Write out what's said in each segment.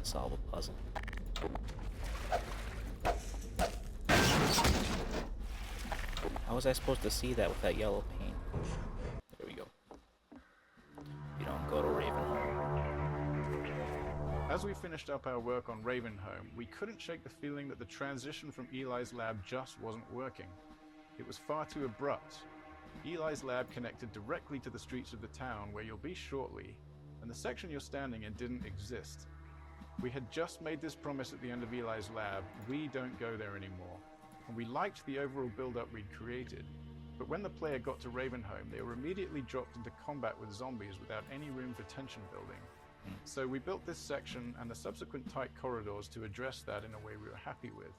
solve a puzzle. How was I supposed to see that with that yellow paint? There we go. You don't go to Ravenholm. As we finished up our work on Ravenholm, we couldn't shake the feeling that the transition from Eli's lab just wasn't working. It was far too abrupt. Eli's lab connected directly to the streets of the town where you'll be shortly, and the section you're standing in didn't exist. We had just made this promise at the end of Eli's lab: we don't go there anymore. And we liked the overall build-up we'd created, but when the player got to Ravenholm, they were immediately dropped into combat with zombies without any room for tension building. So we built this section and the subsequent tight corridors to address that in a way we were happy with.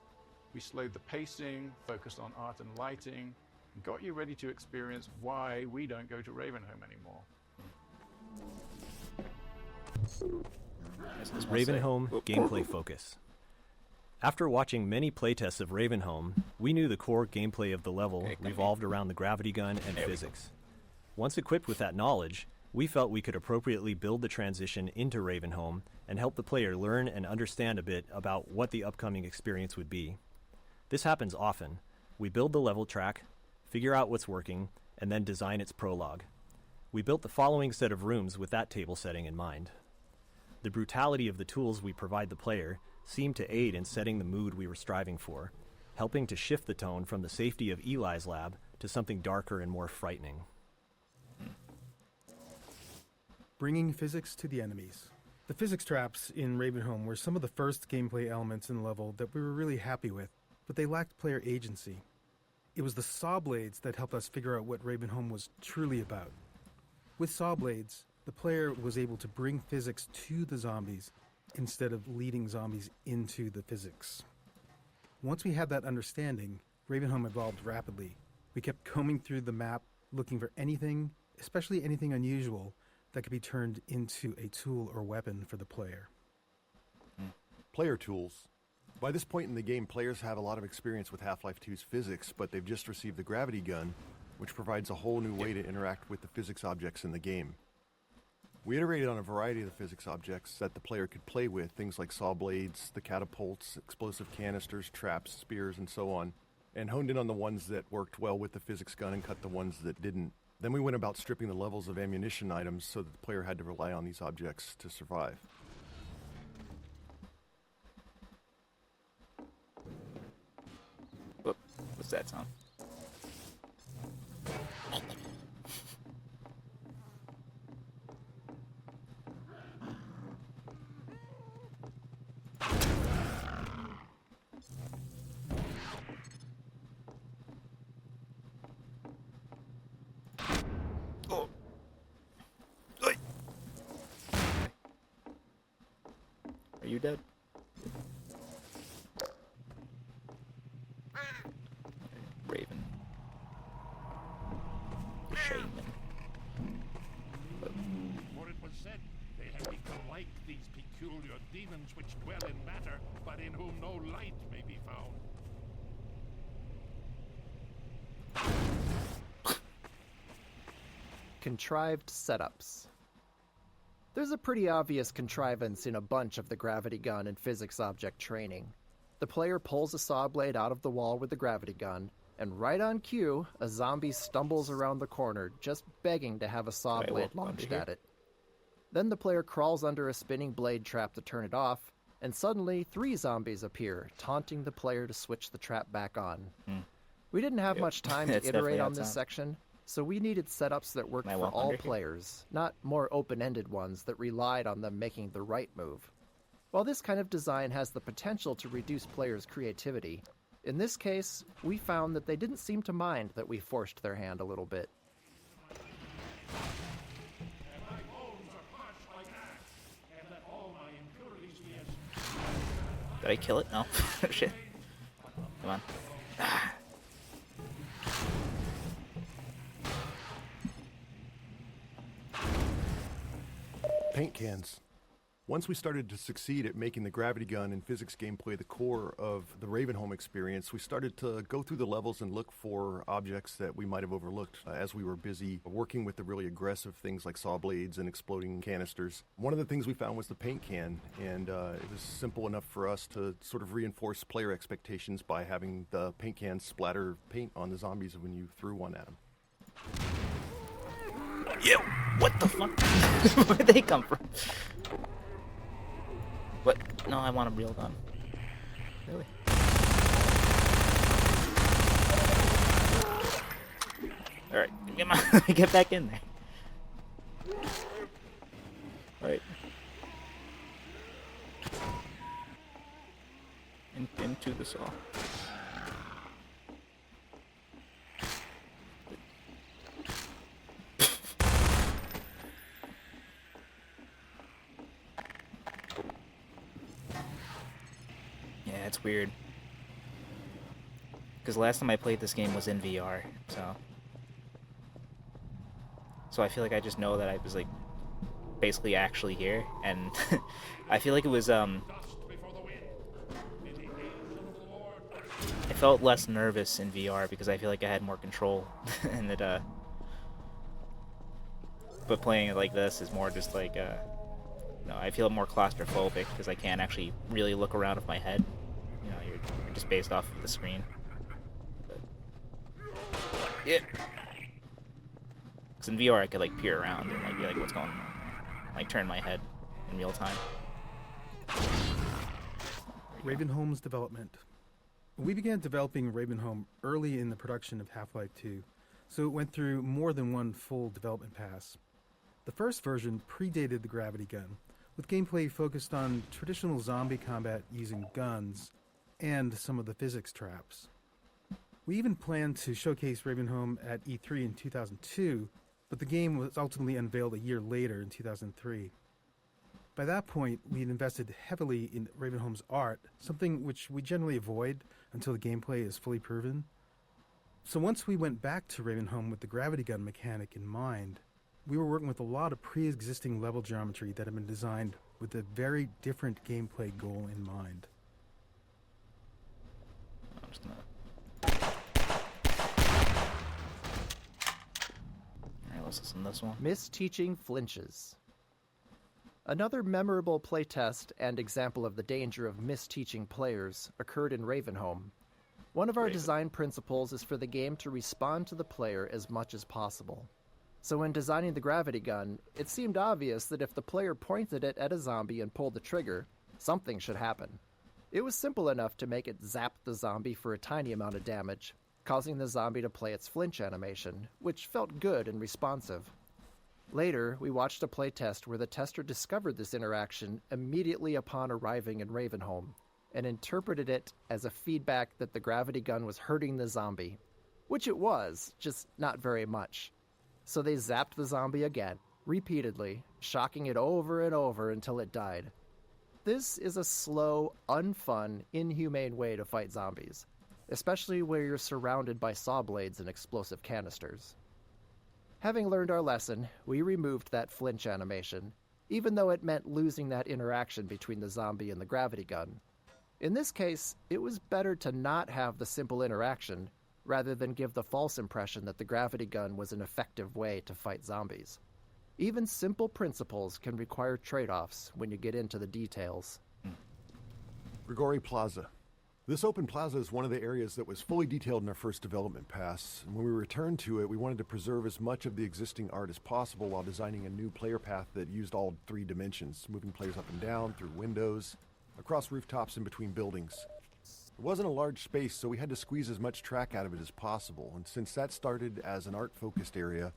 We slowed the pacing, focused on art and lighting, and got you ready to experience why we don't go to Ravenholm anymore. Ravenholm gameplay focus. After watching many playtests of Ravenholm, we knew the core gameplay of the level revolved around the gravity gun and physics. Once equipped with that knowledge, we felt we could appropriately build the transition into Ravenholm and help the player learn and understand a bit about what the upcoming experience would be. This happens often. We build the level track, figure out what's working, and then design its prologue. We built the following set of rooms with that table setting in mind. The brutality of the tools we provide the player seemed to aid in setting the mood we were striving for, helping to shift the tone from the safety of Eli's lab to something darker and more frightening. Bringing physics to the enemies. The physics traps in Ravenholm were some of the first gameplay elements in the level that we were really happy with, but they lacked player agency. It was the saw blades that helped us figure out what Ravenholm was truly about. With saw blades, the player was able to bring physics to the zombies instead of leading zombies into the physics. Once we had that understanding, Ravenholm evolved rapidly. We kept combing through the map, looking for anything, especially anything unusual, that could be turned into a tool or weapon for the player. Player tools. By this point in the game, players have a lot of experience with Half-Life 2's physics, but they've just received the gravity gun, which provides a whole new way to interact with the physics objects in the game. We iterated on a variety of the physics objects that the player could play with, things like saw blades, the catapults, explosive canisters, traps, spears, and so on, and honed in on the ones that worked well with the physics gun and cut the ones that didn't. Then we went about stripping the levels of ammunition items so that the player had to rely on these objects to survive. Whoop, what's that sound? Oh. Oi. Are you dead? Raven. The shaman. For it was said, they have become like these peculiar demons which dwell in matter, but in whom no light may be found. Contrived setups. There's a pretty obvious contrivance in a bunch of the gravity gun and physics object training. The player pulls a saw blade out of the wall with the gravity gun, and right on cue, a zombie stumbles around the corner, just begging to have a saw blade launched at it. Then the player crawls under a spinning blade trap to turn it off, and suddenly 3 zombies appear, taunting the player to switch the trap back on. We didn't have much time to iterate on this section, so we needed setups that worked for all players, not more open-ended ones that relied on them making the right move. While this kind of design has the potential to reduce players' creativity, in this case, we found that they didn't seem to mind that we forced their hand a little bit. Did I kill it? No. Shit. Come on. Paint cans. Once we started to succeed at making the gravity gun and physics gameplay the core of the Ravenholm experience, we started to go through the levels and look for objects that we might have overlooked as we were busy working with the really aggressive things like saw blades and exploding canisters. One of the things we found was the paint can, and it was simple enough for us to sort of reinforce player expectations by having the paint can splatter paint on the zombies when you threw one at them. Ew! What the fuck? Where'd they come from? What? No, I want a real gun. Really? Alright, get back in there. Alright. Into the saw. Yeah, it's weird. Because last time I played this game was in VR, so I feel like I just know that I was like basically actually here, and I feel like it was I felt less nervous in VR because I feel like I had more control, and that but playing it like this is more just like no, I feel more claustrophobic because I can't actually really look around with my head. You know, you're just based off of the screen. But, yeah. Because in VR I could like peer around and like be like, what's going on? Like turn my head in real time. Ravenholm's development. We began developing Ravenholm early in the production of Half-Life 2, so it went through more than one full development pass. The first version predated the gravity gun, with gameplay focused on traditional zombie combat using guns and some of the physics traps. We even planned to showcase Ravenholm at E3 in 2002, but the game was ultimately unveiled a year later in 2003. By that point, we had invested heavily in Ravenholm's art, something which we generally avoid until the gameplay is fully proven. So once we went back to Ravenholm with the gravity gun mechanic in mind, we were working with a lot of pre-existing level geometry that had been designed with a very different gameplay goal in mind. I'm just gonna... Alright, let's listen to this one. Misteaching flinches. Another memorable playtest and example of the danger of misteaching players occurred in Ravenholm. One of our design principles is for the game to respond to the player as much as possible. So when designing the gravity gun, it seemed obvious that if the player pointed it at a zombie and pulled the trigger, something should happen. It was simple enough to make it zap the zombie for a tiny amount of damage, causing the zombie to play its flinch animation, which felt good and responsive. Later, we watched a playtest where the tester discovered this interaction immediately upon arriving in Ravenholm, and interpreted it as a feedback that the gravity gun was hurting the zombie, which it was, just not very much. So they zapped the zombie again, repeatedly, shocking it over and over until it died. This is a slow, unfun, inhumane way to fight zombies, especially where you're surrounded by saw blades and explosive canisters. Having learned our lesson, we removed that flinch animation, even though it meant losing that interaction between the zombie and the gravity gun. In this case, it was better to not have the simple interaction, rather than give the false impression that the gravity gun was an effective way to fight zombies. Even simple principles can require trade-offs when you get into the details. Grigori Plaza. This open plaza is one of the areas that was fully detailed in our first development pass, and when we returned to it, we wanted to preserve as much of the existing art as possible while designing a new player path that used all 3 dimensions, moving players up and down, through windows, across rooftops, and between buildings. It wasn't a large space, so we had to squeeze as much track out of it as possible, and since that started as an art-focused area,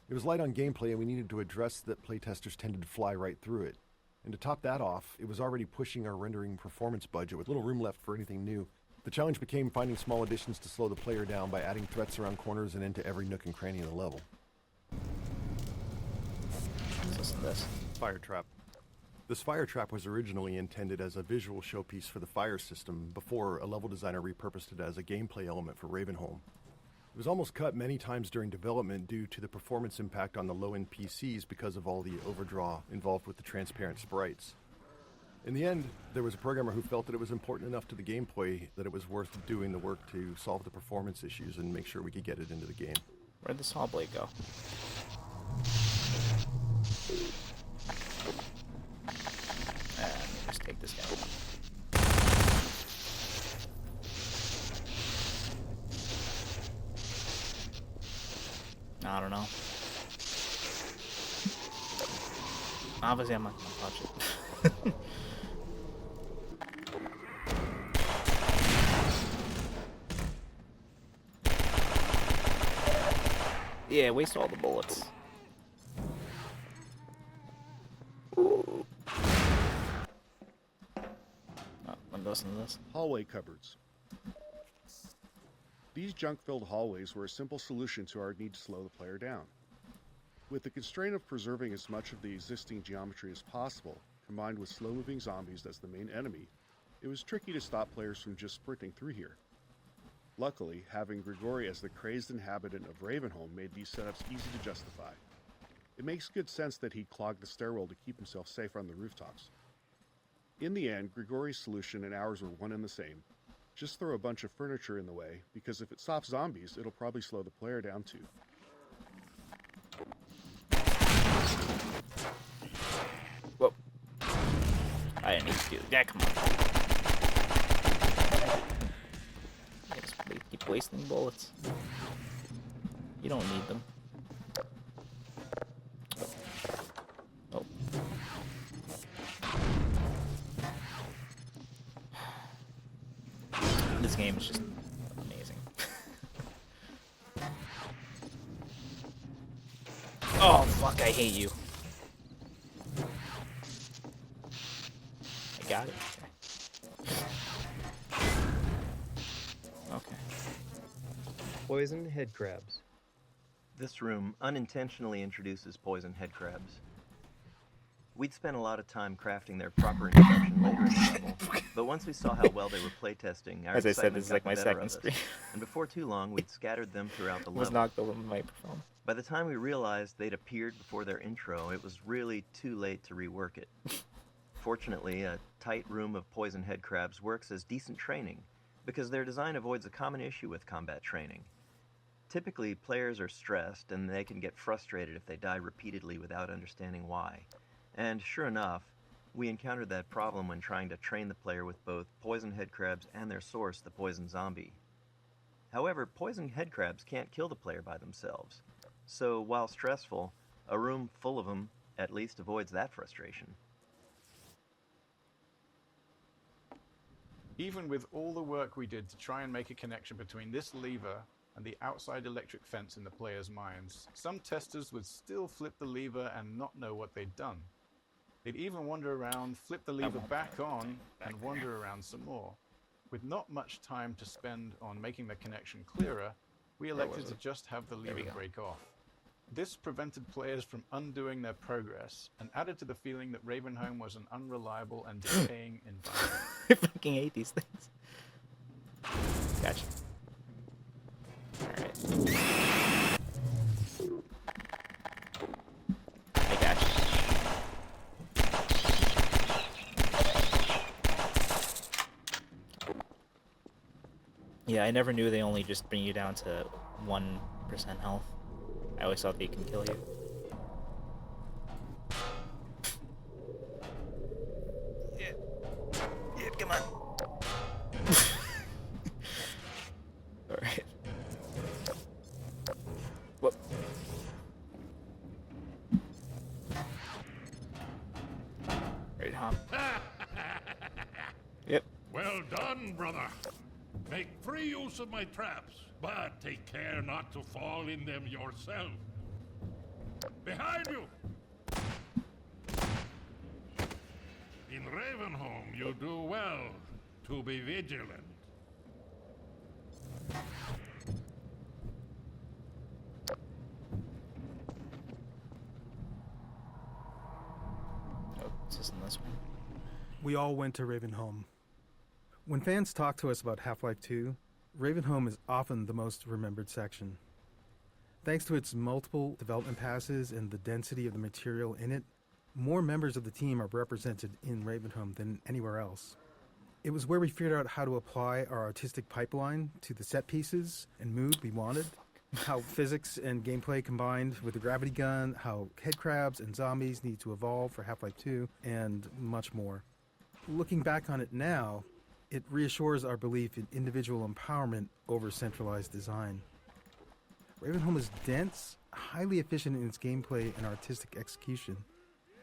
it was light on gameplay and we needed to address that playtesters tended to fly right through it. And to top that off, it was already pushing our rendering performance budget with little room left for anything new. The challenge became finding small additions to slow the player down by adding threats around corners and into every nook and cranny of the level. Let's listen to this. Fire trap. This fire trap was originally intended as a visual showpiece for the fire system before a level designer repurposed it as a gameplay element for Ravenholm. It was almost cut many times during development due to the performance impact on the low-end PCs because of all the overdraw involved with the transparent sprites. In the end, there was a programmer who felt that it was important enough to the gameplay that it was worth doing the work to solve the performance issues and make sure we could get it into the game. Where'd the saw blade go? Let me just take this guy. I don't know. Obviously, I'm not gonna touch it. Yeah, waste all the bullets. Oh, let me listen to this. Hallway cupboards. These junk-filled hallways were a simple solution to our need to slow the player down. With the constraint of preserving as much of the existing geometry as possible, combined with slow-moving zombies as the main enemy, it was tricky to stop players from just sprinting through here. Luckily, having Grigori as the crazed inhabitant of Ravenholm made these setups easy to justify. It makes good sense that he'd clog the stairwell to keep himself safe on the rooftops. In the end, Grigori's solution and ours were one and the same. Just throw a bunch of furniture in the way, because if it stops zombies, it'll probably slow the player down too. Whoa. I didn't need to do that. Come on. Just keep wasting bullets. You don't need them. Oh. This game is just amazing. Oh, fuck, I hate you. I got it. Okay. Poison head crabs. This room unintentionally introduces poison head crabs. We'd spent a lot of time crafting their proper introduction later in the level, but once we saw how well they were playtesting, our As I said, excitement this is got like the my better second of us, screen. and before too long, we'd scattered them throughout the Was level. knocked over the microphone. By the time we realized they'd appeared before their intro, it was really too late to rework it. Fortunately, a tight room of poison head crabs works as decent training, because their design avoids a common issue with combat training. Typically, players are stressed, and they can get frustrated if they die repeatedly without understanding why. And sure enough, we encountered that problem when trying to train the player with both poison head crabs and their source, the poison zombie. However, poison head crabs can't kill the player by themselves. So, while stressful, a room full of them at least avoids that frustration. Even with all the work we did to try and make a connection between this lever and the outside electric fence in the players' minds, some testers would still flip the lever and not know what they'd done. They'd even wander around, flip the lever back on, and wander around some more. With not much time to spend on making the connection clearer, we elected to just have the lever break off. This prevented players from undoing their progress and added to the feeling that Ravenholm was an unreliable and decaying environment. I fucking hate these things. Gotcha. Alright. I gotcha. Yeah, I never knew they only just bring you down to 1% health. I always thought they can kill you. Yeah. Yeah, come on. Alright. Whoop. Right, hop. Yep. Well done, brother. Make free use of my traps, but take care not to fall in them yourself. Behind you! In Ravenholm, you do well to be vigilant. Oh, this isn't this one. We all went to Ravenholm. When fans talk to us about Half-Life 2, Ravenholm is often the most remembered section. Thanks to its multiple development passes and the density of the material in it, more members of the team are represented in Ravenholm than anywhere else. It was where we figured out how to apply our artistic pipeline to the set pieces and mood we wanted, how physics and gameplay combined with the gravity gun, how headcrabs and zombies need to evolve for Half-Life 2, and much more. Looking back on it now, it reassures our belief in individual empowerment over centralized design. Ravenholm is dense, highly efficient in its gameplay and artistic execution,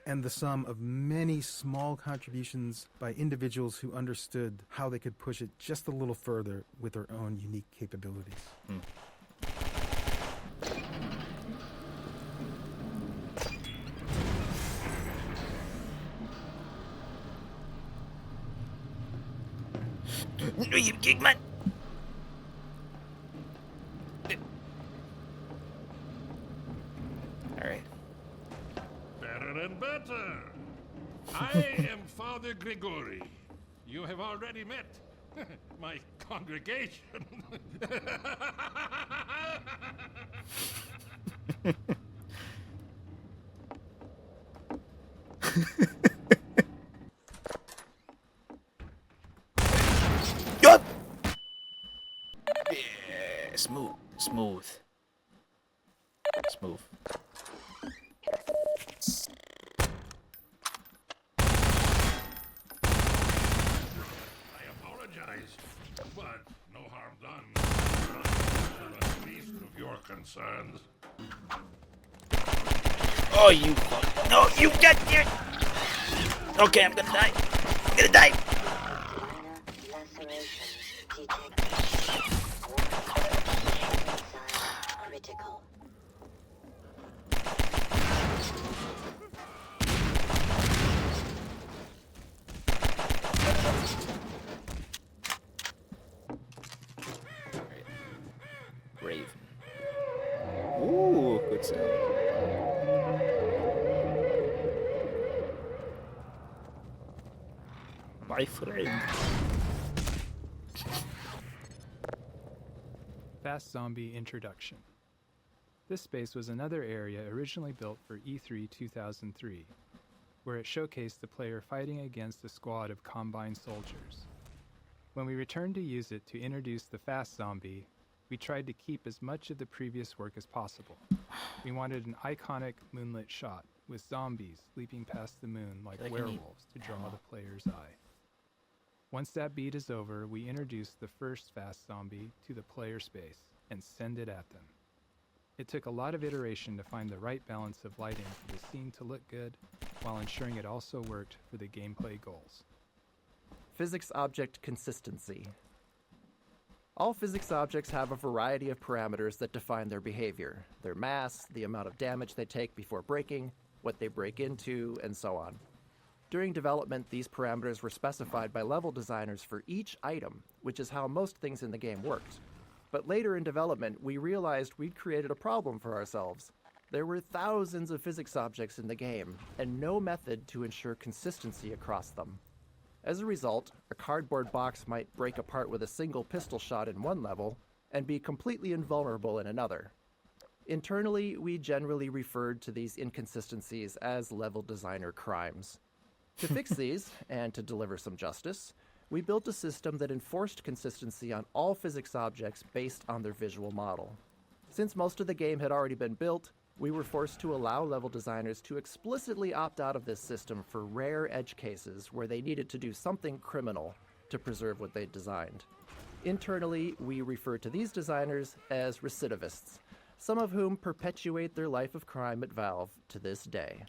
and the sum of many small contributions by individuals who understood how they could push it just a little further with their own unique capabilities. No, you gig man. All right. Better and better. I am Father Grigori. You have already met my congregation. Yup. Yeah, smooth. But no harm done. Not the least of your concerns. Oh, you fuck. No, you get it. Okay, I'm gonna die. Critical. Raven. Ooh, good sound. My friend. Fast Zombie Introduction. This space was another area originally built for E3 2003, where it showcased the player fighting against a squad of Combine soldiers. When we returned to use it to introduce the Fast Zombie, we tried to keep as much of the previous work as possible. We wanted an iconic moonlit shot with zombies leaping past the moon like werewolves to draw the player's eye. Once that beat is over, we introduce the first Fast Zombie to the player space and send it at them. It took a lot of iteration to find the right balance of lighting for the scene to look good, while ensuring it also worked for the gameplay goals. Physics object consistency. All physics objects have a variety of parameters that define their behavior, their mass, the amount of damage they take before breaking, what they break into, and so on. During development, these parameters were specified by level designers for each item, which is how most things in the game worked. But later in development, we realized we'd created a problem for ourselves. There were thousands of physics objects in the game, and no method to ensure consistency across them. As a result, a cardboard box might break apart with a single pistol shot in one level, and be completely invulnerable in another. Internally, we generally referred to these inconsistencies as level designer crimes. To fix these, and to deliver some justice, we built a system that enforced consistency on all physics objects based on their visual model. Since most of the game had already been built, we were forced to allow level designers to explicitly opt out of this system for rare edge cases where they needed to do something criminal to preserve what they'd designed. Internally, we refer to these designers as recidivists, some of whom perpetuate their life of crime at Valve to this day.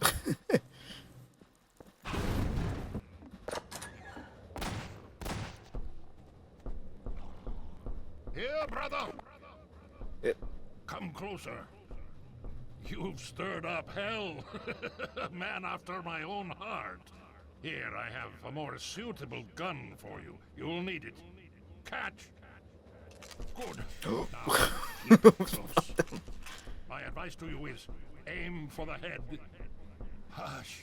Here, brother! Yep. Come closer. You've stirred up hell. A man after my own heart. Here, I have a more suitable gun for you. You'll need it. Catch! Good. Now, keep it close. My advice to you is, aim for the head. Hush.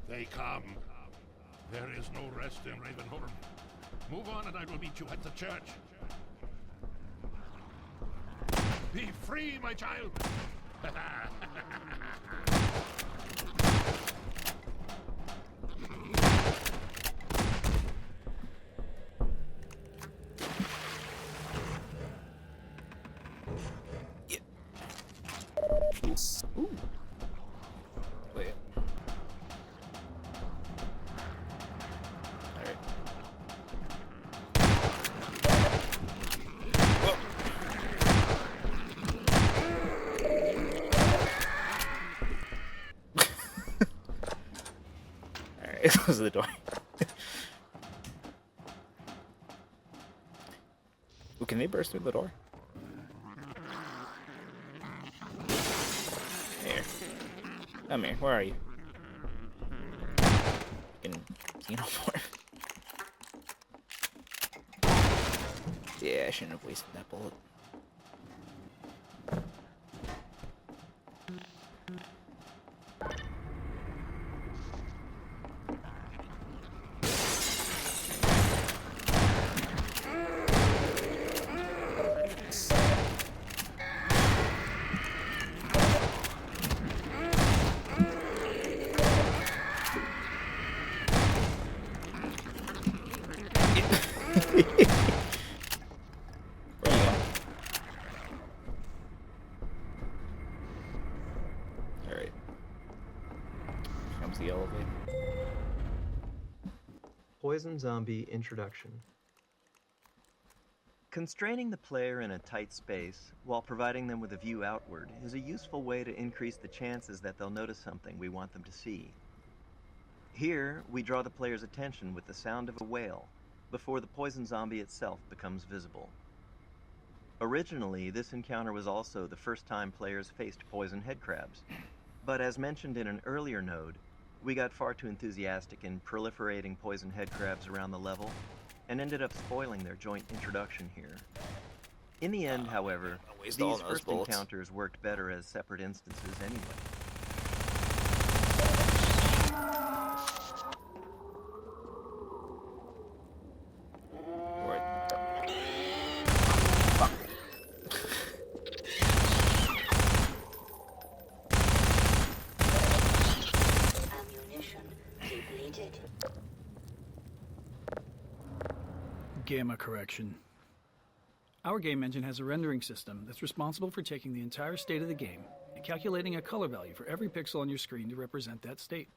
They come. There is no rest in Ravenholm. Move on and I will meet you at the church. Be free, my child! Okay, close the door. Ooh, can they burst through the door? Here. Come here. Where are you? Fucking xenomorph. Yeah, I shouldn't have wasted that bullet. Where are you going? Alright. Here comes the elevator. Poison Zombie Introduction. Constraining the player in a tight space while providing them with a view outward is a useful way to increase the chances that they'll notice something we want them to see. Here, we draw the player's attention with the sound of a whale before the poison zombie itself becomes visible. Originally, this encounter was also the first time players faced poison headcrabs, but as mentioned in an earlier node, we got far too enthusiastic in proliferating poison headcrabs around the level and ended up spoiling their joint introduction here. In the end, however, waste all these those first bullets. encounters worked better as separate instances anyway. Fuck. Ammunition depleted. Gamma correction. Our game engine has a rendering system that's responsible for taking the entire state of the game and calculating a color value for every pixel on your screen to represent that state.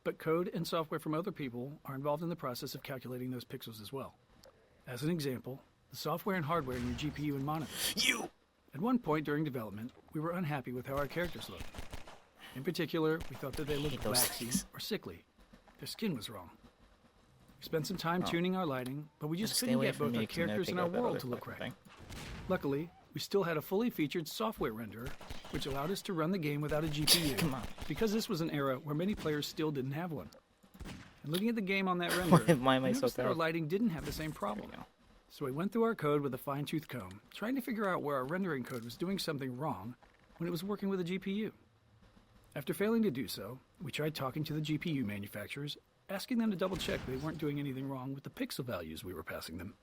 But code and software from other people are involved in the process of calculating those pixels as well. As an example, the software and hardware in your GPU and monitor. At one point during development, we were unhappy with how our characters looked. In particular, we thought that they looked those waxy things. or sickly. Their skin was wrong. We spent some time tuning our lighting, but we just Stay couldn't away get from both me, our 'cause I'm gonna characters take and our out that world other to look fucking right. thing. Luckily, we still had a fully featured software renderer, which allowed us to run the game without a GPU. Come on. Because this was an era where many players still didn't have one. And looking at the game on that renderer, Why am I we so noticed that our terrible? lighting didn't have the same problem. There we go. So we went through our code with a fine-tooth comb, trying to figure out where our rendering code was doing something wrong when it was working with a GPU. After failing to do so, we tried talking to the GPU manufacturers, asking them to double-check they weren't doing anything wrong with the pixel values we were passing them.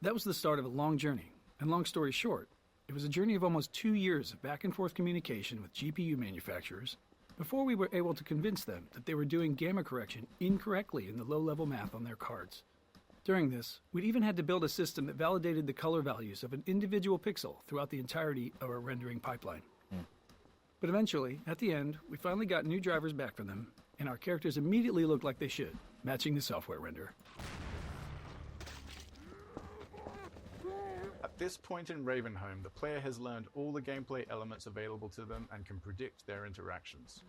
That was the start of a long journey, and long story short, it was a journey of almost 2 years of back-and-forth communication with GPU manufacturers before we were able to convince them that they were doing gamma correction incorrectly in the low-level math on their cards. During this, we'd even had to build a system that validated the color values of an individual pixel throughout the entirety of our rendering pipeline. But eventually, at the end, we finally got new drivers back from them, and our characters immediately looked like they should, matching the software render. At this point in Ravenholm, the player has learned all the gameplay elements available to them and can predict their interactions.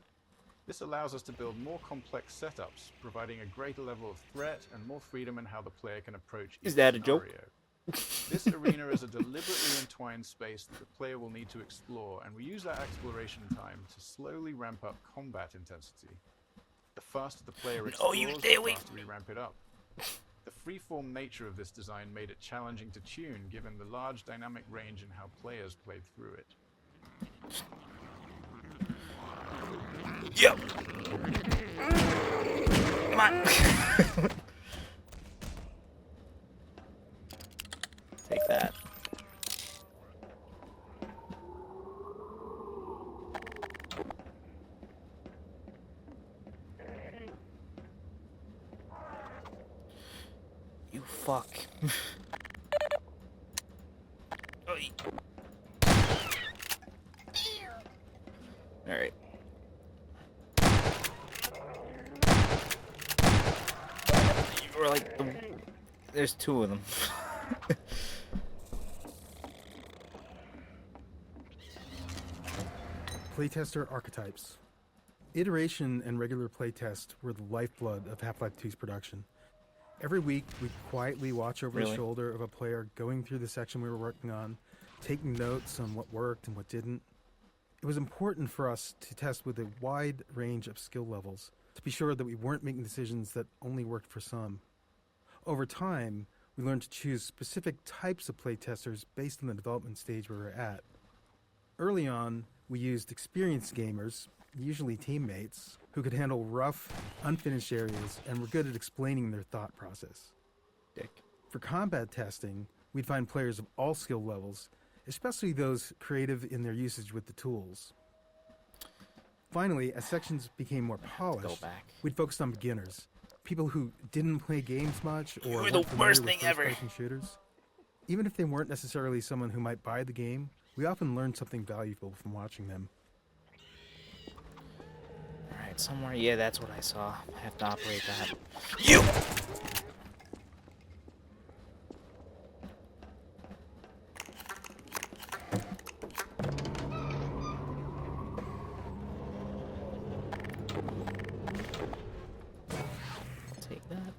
This allows us to build more complex setups, providing a greater level of threat and more freedom in how the player can approach each Is that a joke? scenario. This arena is a deliberately entwined space that the player will need to explore, and we use that exploration time to slowly ramp up combat intensity. The faster the player explores, you the stay away faster we ramp it up. The freeform nature of this design made it challenging to tune, given the large dynamic range in how players played through it. Yep. Come on. Take that. You fuck. Oy. All right. You were like there's two of them. Playtester archetypes. Iteration and regular playtest were the lifeblood of Half-Life 2's production. Every week, we'd quietly watch over the shoulder of a player going through the section we were working on, taking notes on what worked and what didn't. It was important for us to test with a wide range of skill levels, to be sure that we weren't making decisions that only worked for some. Over time, we learned to choose specific types of playtesters based on the development stage we were at. Early on, we used experienced gamers, usually teammates, who could handle rough, unfinished areas and were good at explaining their thought process. For combat testing, we'd find players of all skill levels, especially those creative in their usage with the tools. Finally, as sections became more polished, we'd focus on beginners, people who didn't play games much or You're weren't the familiar worst with thing ever. first-person shooters. Even if they weren't necessarily someone who might buy the game, we often learned something valuable from watching them. Alright, somewhere. Yeah, that's what I saw. I have to operate that. You! Take that.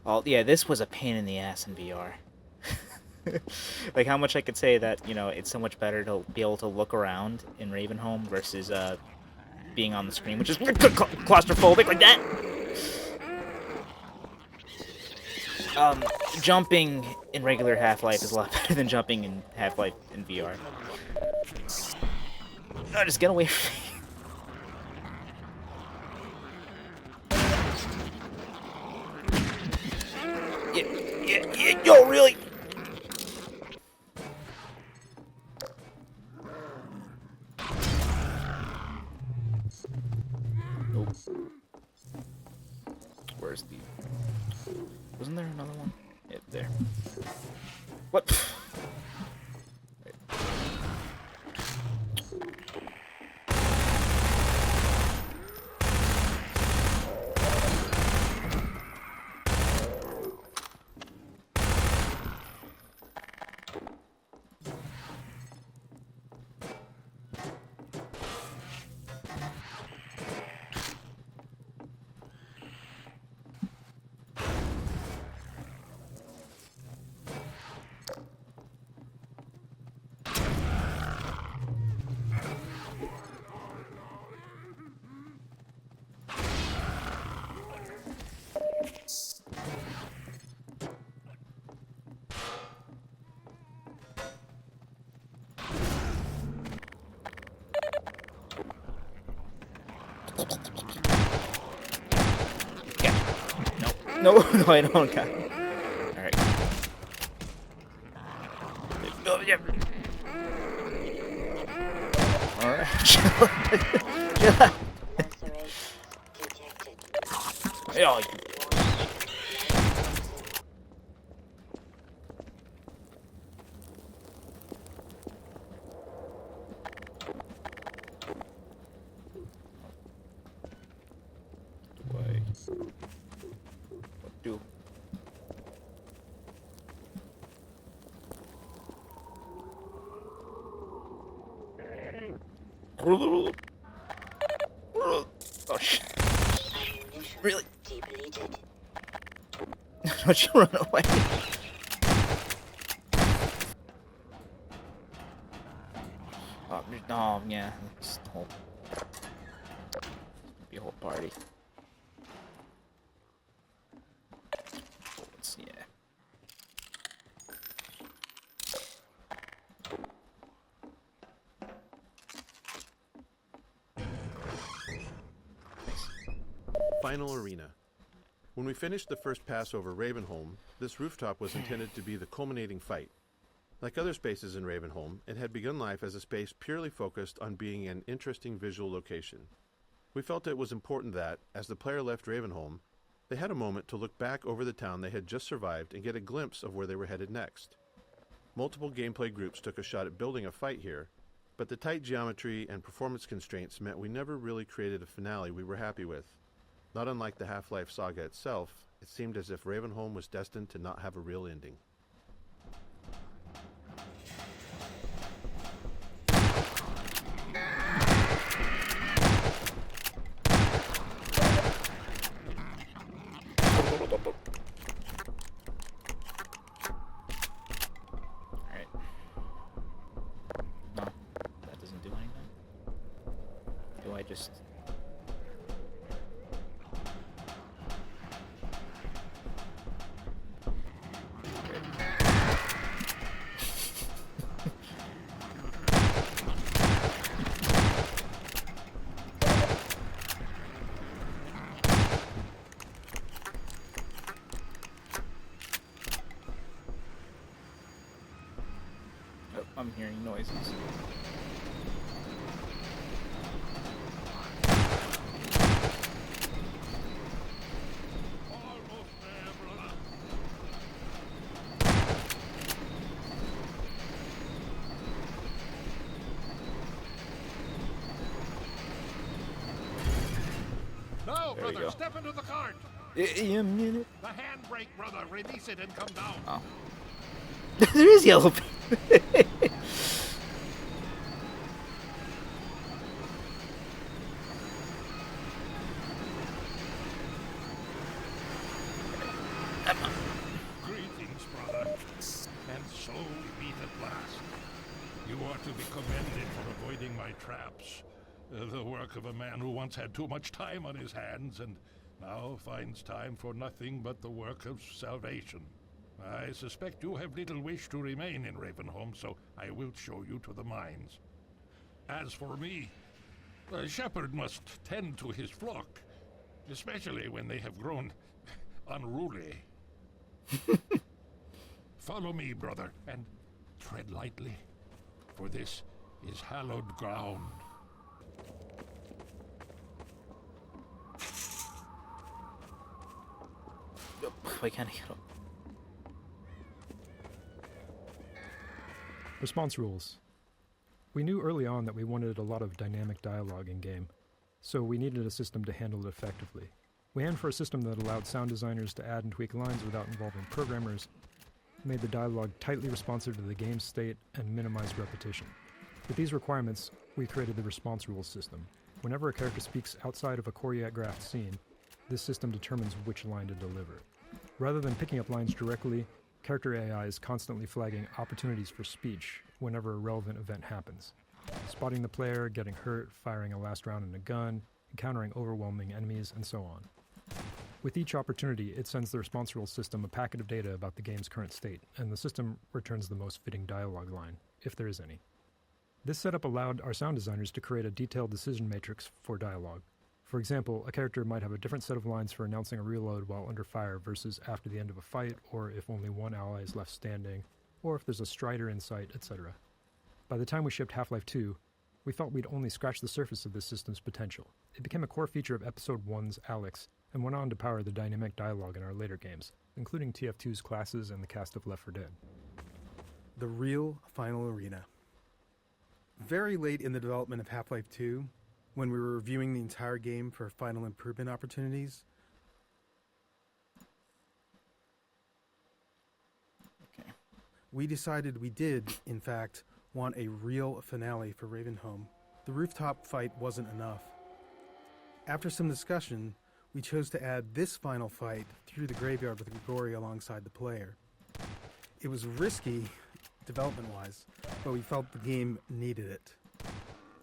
Oh, yeah, this was a pain in the ass in VR. Like, how much I could say that, you know, it's so much better to be able to look around in Ravenholm versus being on the screen, which is claustrophobic like that. Jumping in regular Half-Life is a lot better than jumping in Half-Life in VR. No, just get away from me. Yeah, yo, really? Nope. Where's the... Wasn't there another one? Yeah, there. What? Wait. No, no, I don't got it. Alright. Oh, yeah. Alright. Chill out. Oh, do. Oh shit. Really? Don't you run away. Oh, yeah. It's the whole... Be a whole party. Yeah. Final arena. When we finished the first pass over Ravenholm, this rooftop was intended to be the culminating fight. Like other spaces in Ravenholm, it had begun life as a space purely focused on being an interesting visual location. We felt it was important that, as the player left Ravenholm, they had a moment to look back over the town they had just survived and get a glimpse of where they were headed next. Multiple gameplay groups took a shot at building a fight here, but the tight geometry and performance constraints meant we never really created a finale we were happy with. Not unlike the Half-Life saga itself, It seemed as if Ravenholm was destined to not have a real ending. Alright. No, that doesn't do anything. Do I just... Oh, I'm hearing noises. Almost there, brother. No, There we brother, go. step into the cart. A minute. The handbrake, brother. Release it and come down. Oh. There is yellow paint. Greetings, brother. And so we meet at last. You are to be commended for avoiding my traps. The work of a man who once had too much time on his hands and now finds time for nothing but the work of salvation. I suspect you have little wish to remain in Ravenholm, so I will show you to the mines. As for me, a shepherd must tend to his flock, especially when they have grown unruly. Follow me, brother, and tread lightly, for this is hallowed ground. Why can't I get up? Response rules. We knew early on that we wanted a lot of dynamic dialogue in-game, so we needed a system to handle it effectively. We aimed for a system that allowed sound designers to add and tweak lines without involving programmers, made the dialogue tightly responsive to the game's state, and minimized repetition. With these requirements, we created the response rules system. Whenever a character speaks outside of a choreographed scene, this system determines which line to deliver. Rather than picking up lines directly, character AI is constantly flagging opportunities for speech whenever a relevant event happens. Spotting the player, getting hurt, firing a last round in a gun, encountering overwhelming enemies, and so on. With each opportunity, it sends the response rules system a packet of data about the game's current state, and the system returns the most fitting dialogue line, if there is any. This setup allowed our sound designers to create a detailed decision matrix for dialogue. For example, a character might have a different set of lines for announcing a reload while under fire versus after the end of a fight, or if only one ally is left standing, or if there's a strider in sight, etc. By the time we shipped Half-Life 2, we felt we'd only scratched the surface of this system's potential. It became a core feature of Episode 1's Alex, and went on to power the dynamic dialogue in our later games, including TF2's classes and the cast of Left 4 Dead. The real final arena. Very late in the development of Half-Life 2, when we were reviewing the entire game for final improvement opportunities, we decided we did, in fact, want a real finale for Ravenholm. The rooftop fight wasn't enough. After some discussion, we chose to add this final fight through the graveyard with Grigori alongside the player. It was risky, development-wise, but we felt the game needed it.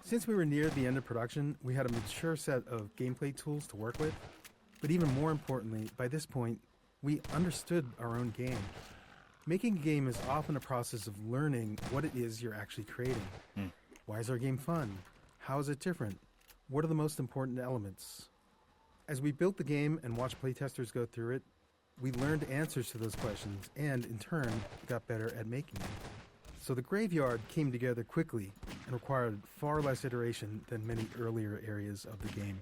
Since we were near the end of production, we had a mature set of gameplay tools to work with, but even more importantly, by this point, we understood our own game. Making a game is often a process of learning what it is you're actually creating. Why is our game fun? How is it different? What are the most important elements? As we built the game and watched playtesters go through it, we learned answers to those questions and, in turn, got better at making it. So the graveyard came together quickly and required far less iteration than many earlier areas of the game.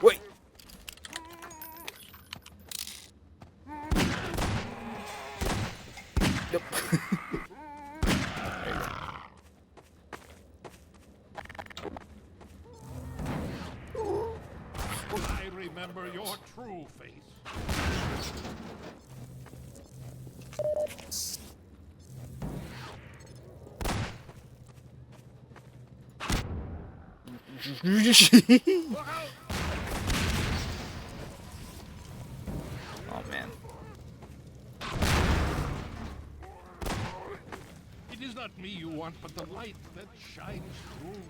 Wait! Yep. Oh man. It is not me you want, but the light that shines through.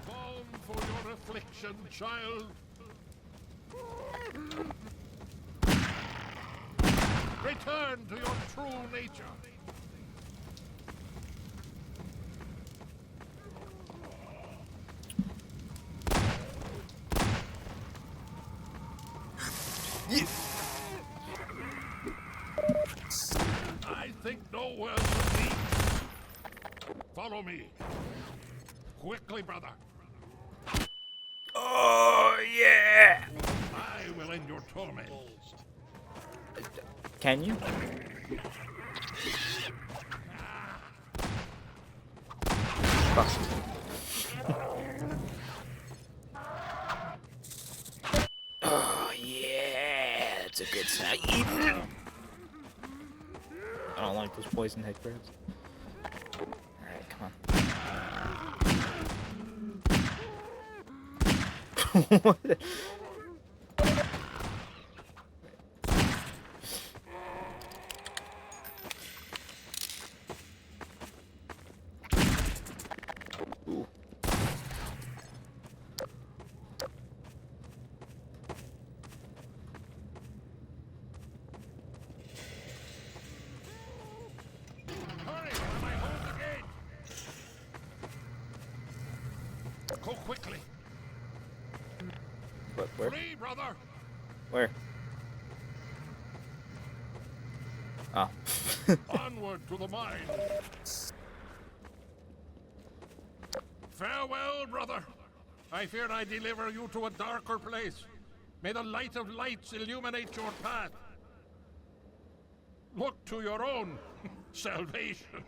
Balm for your affliction, child. Return to your true nature. I think no words of me. Follow me. Quickly, brother. Oh yeah! I will end your torment. Can you? Oh yeah, it's a good snack. I don't like those poison head crabs. Alright, come on. What? Ooh. Hurry, or I hold the gate. Go quickly. What, where? Flee, brother. Where? Oh. Onward to the mine. Farewell, brother. I fear I deliver you to a darker place. May the light of lights illuminate your path. Look to your own salvation.